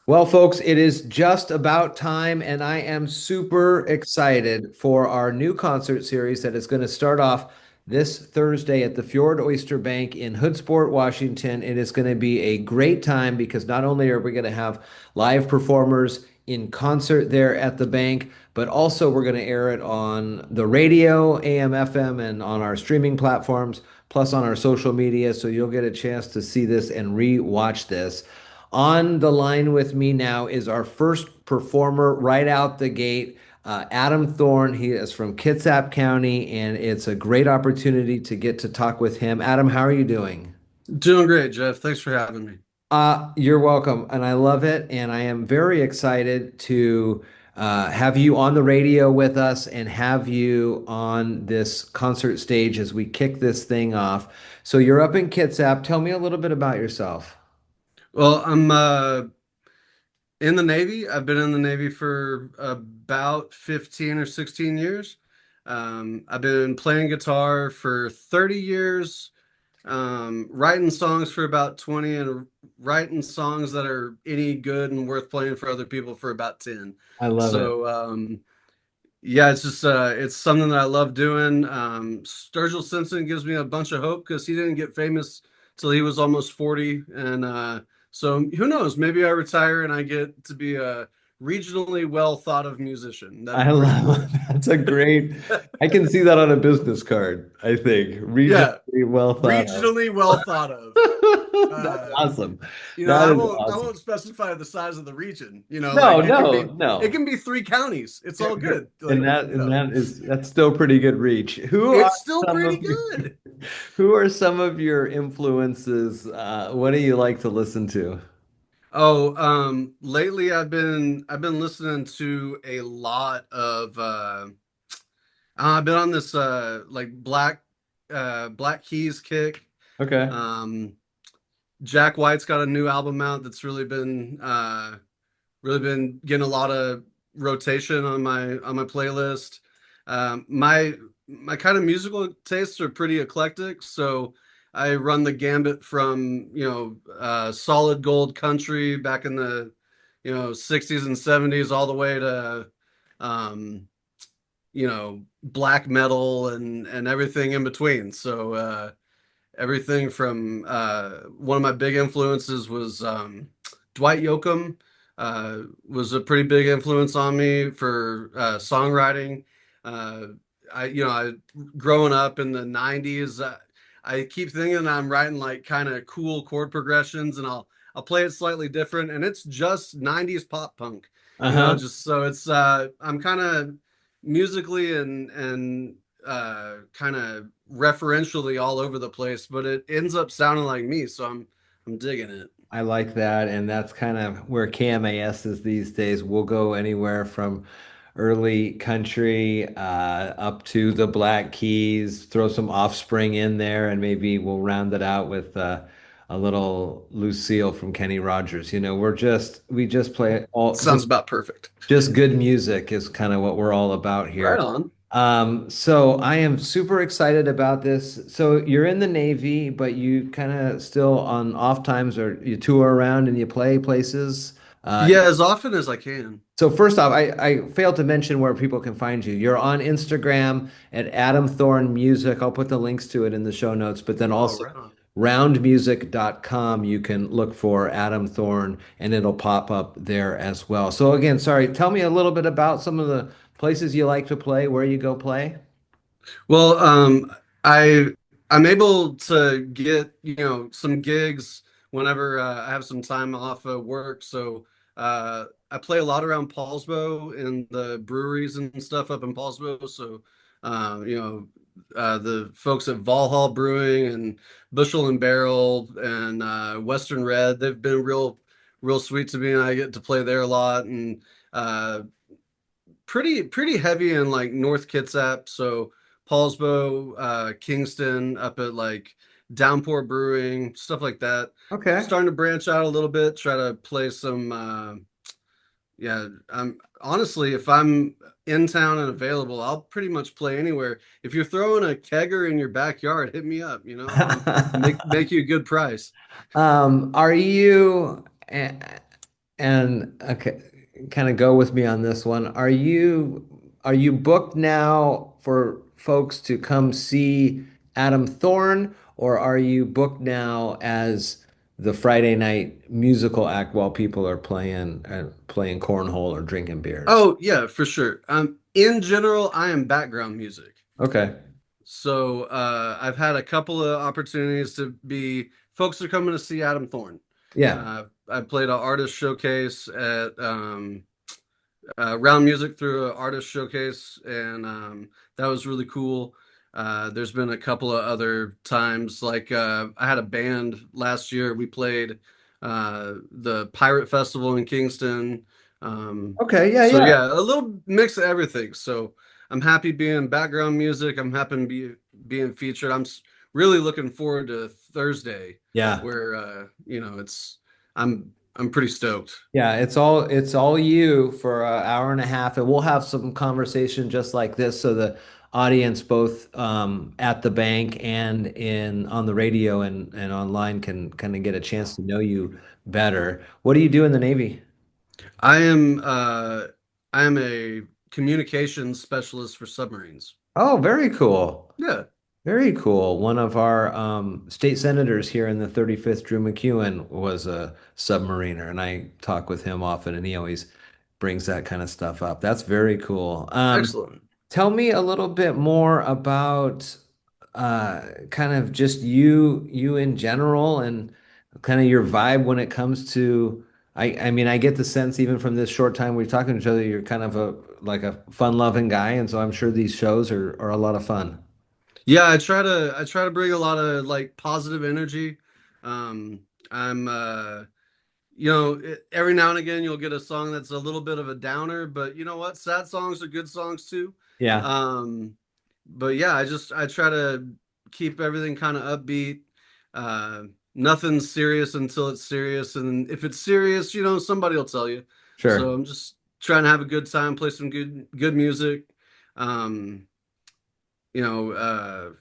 Well, folks, it is just about time, and I am super excited for our new concert series that is going to start off this Thursday at the Fjord Oyster Bank in Hoodsport, Washington. It is going to be a great time because not only are we going to have live performers in concert there at the bank, but also we're going to air it on the radio, AM, FM, and on our streaming platforms, plus on our social media. So you'll get a chance to see this and re-watch this. On the line with me now is our first performer right out the gate, Adam Thorne. He is from Kitsap County, and it's a great opportunity to get to talk with him. Adam, how are you doing? Doing great, Jeff. Thanks for having me. You're welcome, and I love it. And I am very excited to have you on the radio with us and have you on this concert stage as we kick this thing off. So you're up in Kitsap. Tell me a little bit about yourself. Well, I'm in the Navy. I've been in the Navy for about 15 or 16 years. I've been playing guitar for 30 years, writing songs for about 20, and writing songs that are any good and worth playing for other people for about 10. I love it. So, yeah, it's just it's something that I love doing. Sturgill Simpson gives me a bunch of hope because he didn't get famous till he was almost 40, and so who knows? Maybe I retire and I get to be a regionally well thought of musician. That'd I be pretty love cool. that's a great. I can see that on a business card, I think. Yeah, Regionally well thought of. regionally well thought of. That's Uh, awesome. That is I awesome. won't specify the size of the region. No, Like no, it no. can be three counties. It's all good. And that is that's still pretty good reach. Who are It's still some pretty of your good. who are some of your influences? What do you like to listen to? Oh, lately I've been listening to a lot of I've been on this like Black Keys kick. Okay. Um Jack White's got a new album out that's really been getting a lot of rotation on my playlist. My kind of musical tastes are pretty eclectic, so I run the gambit from solid gold country back in the 60s and 70s all the way to um, black metal and everything in between. So everything from one of my big influences was Dwight Yoakam was a pretty big influence on me for songwriting. Uh, I growing up in the '90s, I keep thinking I'm writing like kind of cool chord progressions, and I'll play it slightly different, and it's just '90s pop punk, Uh-huh. just so it's I'm kind of musically and kind of referentially all over the place, but it ends up sounding like me, so I'm digging it. I like that, and that's kind of where KMAS is these days. We'll go anywhere from early country up to the Black Keys, throw some Offspring in there, and maybe we'll round it out with a little Lucille from Kenny Rogers. We just play all Sounds about perfect. just good music is kind of what we're all about Right here. on. So I am super excited about this. So you're in the Navy, but you kind of still on off times or you tour around and you play places. Uh, Yeah, as often as I can. so first off, I failed to mention where people can find you. You're on Instagram at Adam Thorne Music. I'll put the links to it in the show notes, but then Oh, also right on. roundmusic.com, you can look for Adam Thorne and it'll pop up there as well. So again, sorry, tell me a little bit about some of the places you like to play, where you go play. Well, I I'm able to get some gigs whenever I have some time off of work. So I play a lot around Poulsbo and the breweries and stuff up in Poulsbo. So the folks at Valhall Brewing and Bushel and Barrel and Western Red, they've been real sweet to me, and I get to play there a lot. And uh, pretty heavy in like North Kitsap, so Poulsbo, Kingston, up at like Downpour Brewing, stuff like that. Okay. Starting to branch out a little bit, try to play some. Yeah, I'm honestly, if I'm in town and available, I'll pretty much play anywhere. If you're throwing a kegger in your backyard, hit me up. I'll make you a good price. Are you And okay, kind of go with me on this one. Are you booked now for folks to come see Adam Thorne, or are you booked now as the Friday night musical act while people are playing cornhole or drinking beers? Oh yeah, for sure. In general, I am background music. Okay. So I've had a couple of opportunities to be folks are coming to see Adam Thorne. Yeah. I played an artist showcase at Round Music through an artist showcase, and that was really cool. There's been a couple of other times, like I had a band last year. We played the Pirate Festival in Kingston. Okay. Yeah. So Yeah. yeah, a little mix of everything. So I'm happy being background music. I'm happy to be being featured. Really looking forward to Thursday, Yeah. where I'm pretty stoked. Yeah, it's all you for an hour and a half, and we'll have some conversation just like this, so the audience, both at the bank and in on the radio and online, can kind of get a chance to know you better. What do you do in the Navy? I am I am a communications specialist for submarines. Oh, very cool. Yeah, Very cool. One of our state senators here in the 35th, Drew McEwen, was a submariner, and I talk with him often, and he always brings that kind of stuff up. That's very cool. excellent. Tell me a little bit more about kind of just you in general and kind of your vibe when it comes to I mean I get the sense even from this short time we've talking to each other you're kind of a fun-loving guy, and so I'm sure these shows are a lot of fun. Yeah, I try to bring a lot of like positive energy. I'm every now and again you'll get a song that's a little bit of a downer, but you know what? Sad songs are good songs too. Yeah, Um, but yeah, I try to keep everything kind of upbeat. Uh, Nothing's serious until it's serious, and if it's serious, somebody will tell you. So sure. I'm just trying to have a good time, play some good music. Um, you know,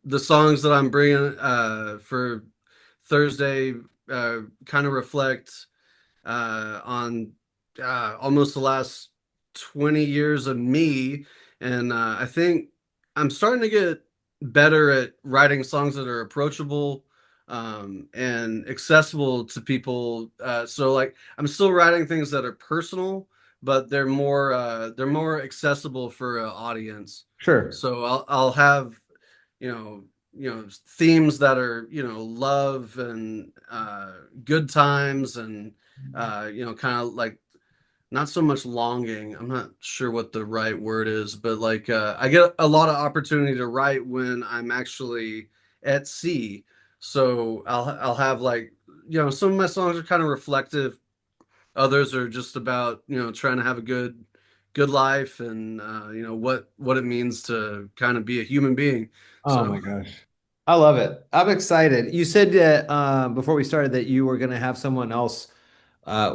the songs that I'm bringing for Thursday kind of reflect on almost the last 20 years of me. And I think I'm starting to get better at writing songs that are approachable and accessible to people. So like I'm still writing things that are personal, but they're more accessible for an audience. Sure. So I'll have you know themes that are love and good times and kind of like not so much longing. I'm not sure what the right word is, but like I get a lot of opportunity to write when I'm actually at sea. So I'll have like some of my songs are kind of reflective. Others are just about trying to have a good life and what it means to kind of be a human being. Oh my So. gosh. I love it. I'm excited. You said that before we started that you were going to have someone else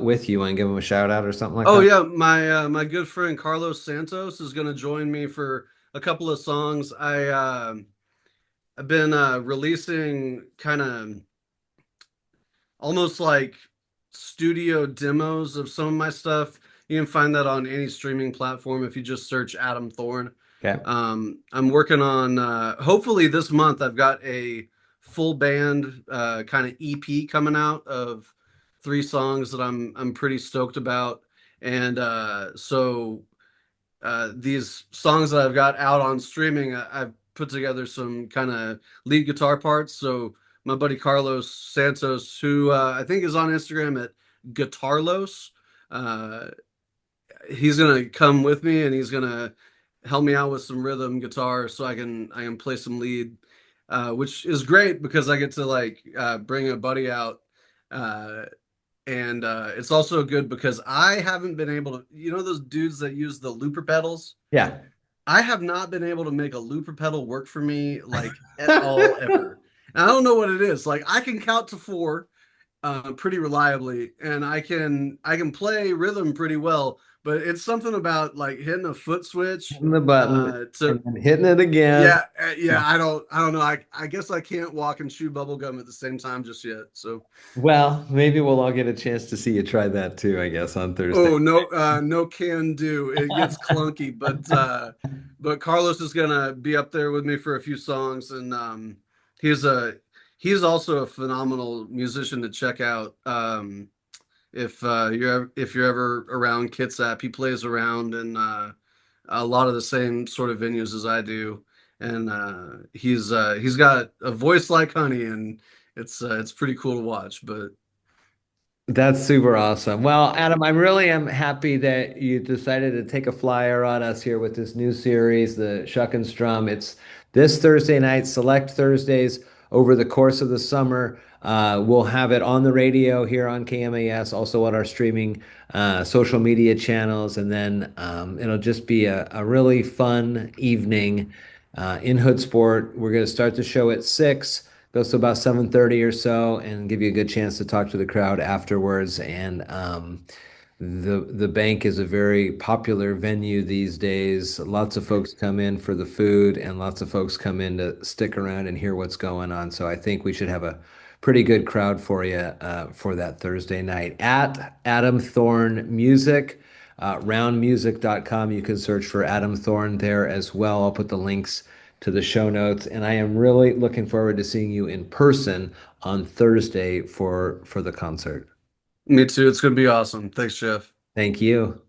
with you and give them a shout out or something like Oh that. yeah, my good friend Carlos Santos is going to join me for a couple of songs. I've been releasing kind of almost like studio demos of some of my stuff. You can find that on any streaming platform if you just search Adam Thorne. Okay. I'm working on hopefully this month I've got a full band kind of EP coming out of 3 songs that I'm pretty stoked about. And these songs that I've got out on streaming, I've put together some kind of lead guitar parts. So my buddy Carlos Santos, who I think is on Instagram at Guitarlos, uh, he's gonna come with me and he's gonna help me out with some rhythm guitar so I can play some lead, which is great because I get to like bring a buddy out. Uh, and it's also good because I haven't been able to, those dudes that use the looper pedals. Yeah. I have not been able to make a looper pedal work for me like at all ever. And I don't know what it is. Like I can count to 4 pretty reliably, and I can play rhythm pretty well, but it's something about like hitting a foot switch Hitting the button to and then hitting it again. yeah, I don't know. I guess I can't walk and chew bubble gum at the same time just yet. So Well, maybe we'll all get a chance to see you try that too, I guess, on Thursday. oh no, no can do. It gets clunky, but Carlos is gonna be up there with me for a few songs, and he's a he's also a phenomenal musician to check out. If you're ever around Kitsap, he plays around in a lot of the same sort of venues as I do, and he's got a voice like honey, and it's pretty cool to watch. But That's super awesome. Well, Adam, I really am happy that you decided to take a flyer on us here with this new series, the Shuck and Strum. It's this Thursday night, select Thursdays over the course of the summer. We'll have it on the radio here on KMAS, also on our streaming social media channels, and then it'll just be a really fun evening in Hoodsport. We're going to start the show at 6, goes to about 7:30 or so, and give you a good chance to talk to the crowd afterwards. And the bank is a very popular venue these days. Lots of folks come in for the food, and lots of folks come in to stick around and hear what's going on. So I think we should have a pretty good crowd for you for that Thursday night at Adam Thorne Music. Roundmusic.com. You can search for Adam Thorne there as well. I'll put the links to the show notes, and I am really looking forward to seeing you in person on Thursday for the concert. me too. It's gonna be awesome. Thanks, Jeff. Thank you.